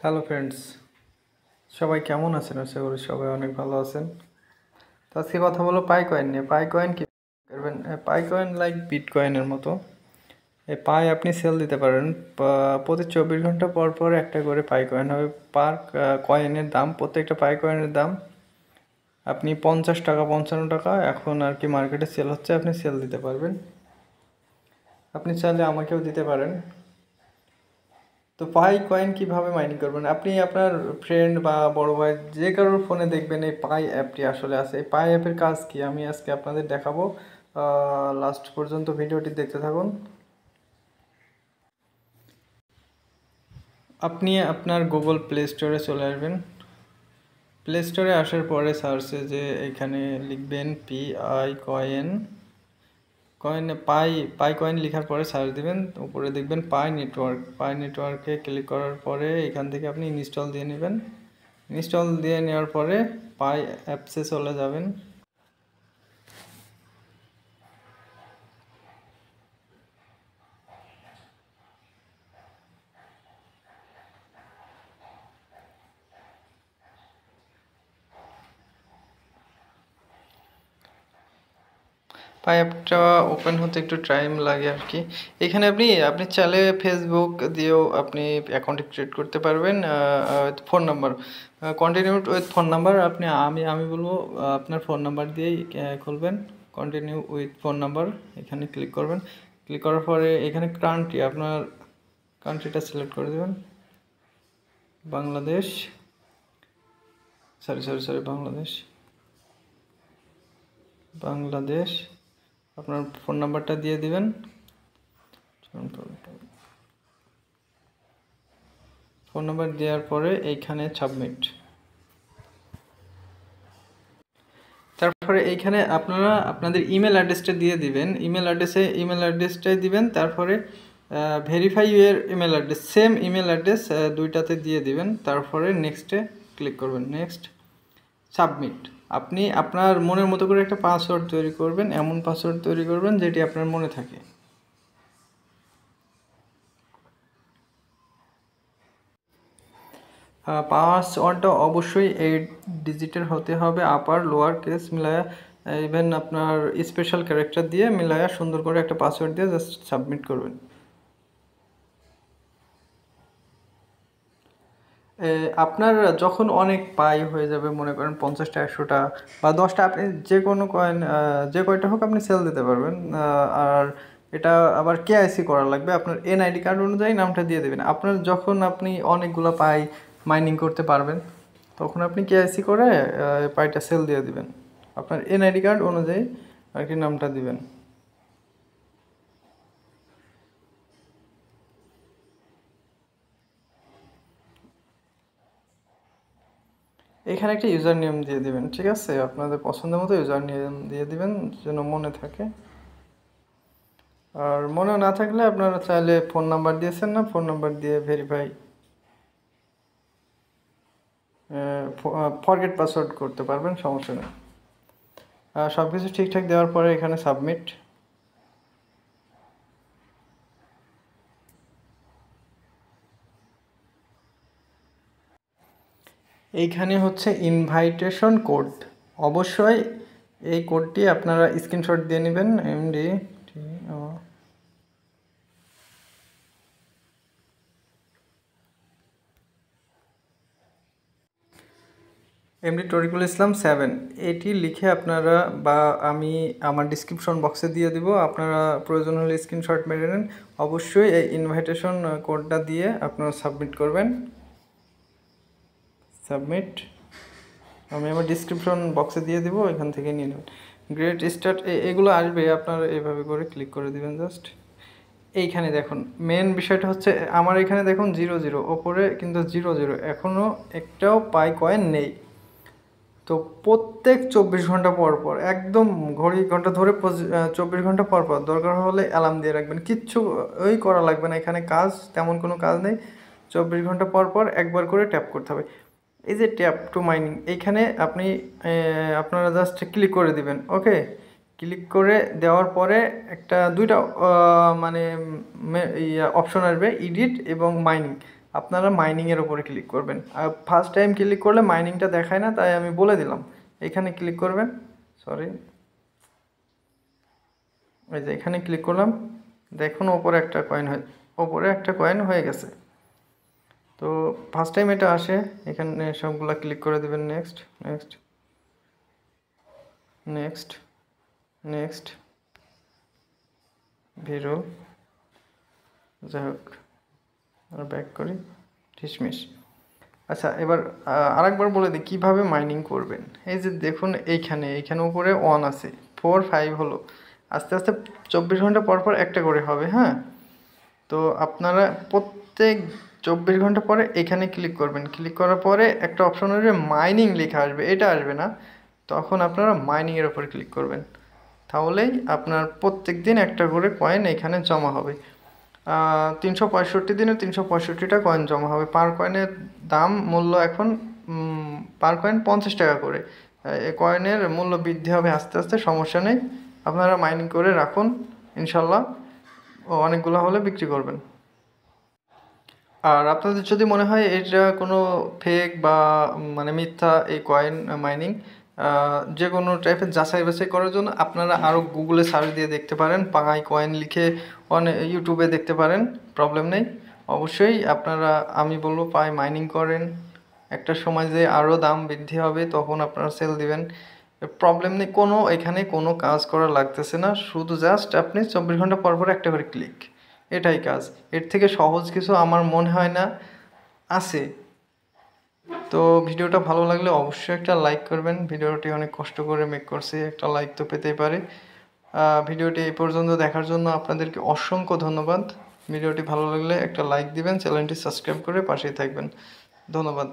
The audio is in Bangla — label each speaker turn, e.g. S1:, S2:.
S1: হ্যালো ফ্রেন্ডস, সবাই কেমন আছেন? আশা করি সবাই অনেক ভালো আছেন। তো আজকে কথা বলো পাই কয়েন নিয়ে। পাই কয়েন কি করবেন? পাই কয়েন লাইক বিটকয়েনের মতো। এই পাই আপনি সেল দিতে পারেন। প্রতি 24 ঘন্টা পর পর একটা করে পাই কয়েন হবে। পার কয়েনের দাম, প্রত্যেকটা পাই কয়েনের দাম আপনি 50 টাকা 55 টাকা এখন আর কি মার্কেটে সেল হচ্ছে, আপনি সেল দিতে পারবেন। আপনি চাইলে আমাকেও দিতে পারেন। তো পাই কয়েন কিভাবে মাইনিং করবেন? আপনি আপনার ফ্রেন্ড বা বড় ভাই যে কারোর ফোনে দেখবেন এই পাই অ্যাপটি আসলে আছে। এই পাই অ্যাপের কাজ কি আমি আজকে আপনাদের দেখাবো। লাস্ট পর্যন্ত ভিডিওটি দেখতে থাকুন। আপনি আপনার গুগল প্লে স্টোরে চলে আসবেন। প্লে স্টোরে আসার পরে সার্চে যে এখানে লিখবেন P I coin. Pi pi coin লেখার পরে সার্চ দিবেন, উপরে দেখবেন পাই নেটওয়ার্ক। পাই নেটওয়ার্কে ক্লিক করার পরে এখান থেকে আপনি ইনস্টল দিয়ে নেবেন। ইনস্টল দিয়ে নেওয়ার পরে পাই অ্যাপসে চলে যাবেন। পাই অ্যাপটা ওপেন হতে একটু টাইম লাগে আর কি। এখানে আপনি আপনি চাইলে ফেসবুক দিয়েও আপনি অ্যাকাউন্ট ক্রিয়েট করতে পারবেন। Phone number continue with phone number আমি বলবো আপনার ফোন নাম্বার দিয়েই খুলবেন। কন্টিনিউ উইথ ফোন নাম্বার এখানে ক্লিক করবেন। ক্লিক করার পরে এখানে কান্ট্রি, আপনার কান্ট্রিটা সিলেক্ট করে দেবেন। বাংলাদেশ, সরি বাংলাদেশ আপনার ফোন নাম্বারটা দিয়ে দিবেন। ফোন নাম্বার দেওয়ার পরে এইখানে সাবমিট। তারপরে এইখানে আপনারা আপনাদের ইমেল অ্যাড্রেসটা দিয়ে দিবেন। ইমেল অ্যাড্রেসটাই দিবেন। তারপরে verify your email address, same email address দুইটাতে দিয়ে দিবেন। তারপরে নেক্সটে ক্লিক করবেন। Next, submit. আপনি আপনার মনের মতো করে একটা পাসওয়ার্ড তৈরি করবেন, এমন পাসওয়ার্ড তৈরি করবেন যেটি আপনার মনে থাকে। পাসওয়ার্ডটা অবশ্যই 8 ডিজিটের হতে হবে, আপার লোয়ার কেস মিলায়া, ইভেন আপনার স্পেশাল ক্যারেক্টার দিয়ে মিলায়া সুন্দর করে একটা পাসওয়ার্ড দিয়ে জাস্ট সাবমিট করবেন। আপনার যখন অনেক পাই হয়ে যাবে, মনে করেন 50টা 100টা বা 10টা, আপনি যে কোনো কয়েন যে কয়টা হোক আপনি সেল দিতে পারবেন। আর এটা আবার কেআইসি করা লাগবে। আপনার এনআইডি কার্ড অনুযায়ী নামটা দিয়ে দেবেন। আপনার যখন আপনি অনেকগুলো পাই মাইনিং করতে পারবেন তখন আপনি কেআইসি করে পাইটা সেল দিয়ে দিবেন। আপনার এনআইডি কার্ড অনুযায়ী আর কি নামটা দিবেন। এখানে একটা ইউজার নেম দিয়ে দিবেন, ঠিক আছে? আপনাদের পছন্দ মতো ইউজার নেম দিয়ে দিবেন যেন মনে থাকে। আর মনে না থাকলে আপনারা চাইলে ফোন নাম্বার দিয়েছেন না, ফোন নাম্বার দিয়ে ভেরিফাই ফরগেট পাসওয়ার্ড করতে পারবেন, সমস্যা নেই। সব কিছু ঠিকঠাক দেওয়ার পরে এখানে সাবমিট। এইখানে হচ্ছে ইনভাইটেশন কোড। অবশ্যই এই কোডটি আপনারা স্ক্রিনশট দিয়ে নেবেন। এমডি তরিকুল ইসলাম 7 এটি লিখে আপনারা, বা আমি আমার ডিসক্রিপশন বক্সে দিয়ে দিব, আপনারা প্রয়োজন হলে স্ক্রিনশট মেরে নেন। অবশ্যই এই ইনভাইটেশন কোডটা দিয়ে আপনারা সাবমিট করবেন। সাবমিট আমি আমার ডিসক্রিপশন বক্সে দিয়ে দিব, এখান থেকে নিয়ে নেবেন। গ্রেট স্টার্ট এগুলো আসবে, আপনারা এইভাবে করে ক্লিক করে দিবেন জাস্ট। এইখানে দেখুন মেন বিষয়টা হচ্ছে আমার এখানে দেখুন 00 ওপরে কিন্তু 00 এখনও একটাও পাই কয়েন নেই। তো প্রত্যেক 24 ঘন্টা পর পর, একদম ঘড়ি ঘন্টা ধরে 24 ঘন্টা পর পর দরকার হলে অ্যালার্ম দিয়ে রাখবেন। কিচ্ছু ওই করা লাগবে না, এখানে কাজ তেমন কোনো কাজ নেই। 24 ঘন্টা পর পর একবার করে ট্যাপ করতে হবে। এই যে ট্যাপ টু মাইনিং, এইখানে আপনি আপনারা জাস্ট ক্লিক করে দিবেন। ওকে, ক্লিক করে দেওয়ার পরে দুইটা মানে অপশন আসবে, এডিট এবং মাইনিং। আপনারা মাইনিংয়ের ওপরে ক্লিক করবেন। আর ফার্স্ট টাইম ক্লিক করলে মাইনিংটা দেখায় না, তাই আমি বলে দিলাম। এখানে ক্লিক করবেন, সরি, এই যে এখানে ক্লিক করলাম, দেখুন ওপরে একটা কয়েন হয়ে গেছে। তো ফার্স্ট টাইম এটা আসে, এখানে সবগুলা ক্লিক করে দেবেন। নেক্সট নেক্সট নেক্সট নেক্সট ভিরো, যাই হোক আর ব্যাক করি, ডিসমিস। আচ্ছা, এবার আরেকবার বলে দিই কীভাবে মাইনিং করবেন। এই যে দেখুন এইখানে উপরে 1 আছে, 4 5 হলো, আস্তে আস্তে 24 ঘন্টা পর পর একটা করে হবে। হ্যাঁ, তো আপনারা প্রত্যেক 24 ঘন্টা পরে এখানে ক্লিক করবেন। ক্লিক করার পরে একটা অপশন আসবে মাইনিং লেখা আসবে, এটা আসবে না, তখন আপনারা মাইনিংয়ের ওপর ক্লিক করবেন। তাহলেই আপনার প্রত্যেক দিন একটা করে কয়েন এখানে জমা হবে। 365 দিনে 365টা কয়েন জমা হবে। পার কয়েনের মূল্য এখন পার কয়েন 50 টাকা করে। এই কয়েনের মূল্য বৃদ্ধি হবে আস্তে আস্তে, সমস্যা নেই। আপনারা মাইনিং করে রাখুন, ইনশাল্লাহ অনেকগুলো হলে বিক্রি করবেন। আর আপনাদের যদি মনে হয় এটা কোনো ফেক বা মানে মিথ্যা এই কয়েন মাইনিং, যে কোনো টাইপের যাচাই বাছাই করার জন্য আপনারা আরও গুগলে সার্চ দিয়ে দেখতে পারেন, পাই কয়েন লিখে ইউটিউবে দেখতে পারেন, প্রবলেম নেই। অবশ্যই আপনারা, আমি বলবো পাই মাইনিং করেন। একটা সময় যে আরও দাম বৃদ্ধি হবে তখন আপনারা সেল দিবেন, প্রবলেম নেই। এখানে কোনো কাজ করা লাগতেছে না, শুধু জাস্ট আপনি 24 ঘন্টা পর পর একটা করে ক্লিক, এটাই কাজ। এর থেকে সহজ কিছু আমার মনে হয় না আছে। তো ভিডিওটা ভালো লাগলে অবশ্যই একটা লাইক করবেন। ভিডিওটি অনেক কষ্ট করে মেক করছি, একটা লাইক তো পেতেই পারে। ভিডিওটি এই পর্যন্ত দেখার জন্য আপনাদেরকে অসংখ্য ধন্যবাদ। ভিডিওটি ভালো লাগলে একটা লাইক দিবেন, চ্যানেলটি সাবস্ক্রাইব করে পাশেই থাকবেন। ধন্যবাদ।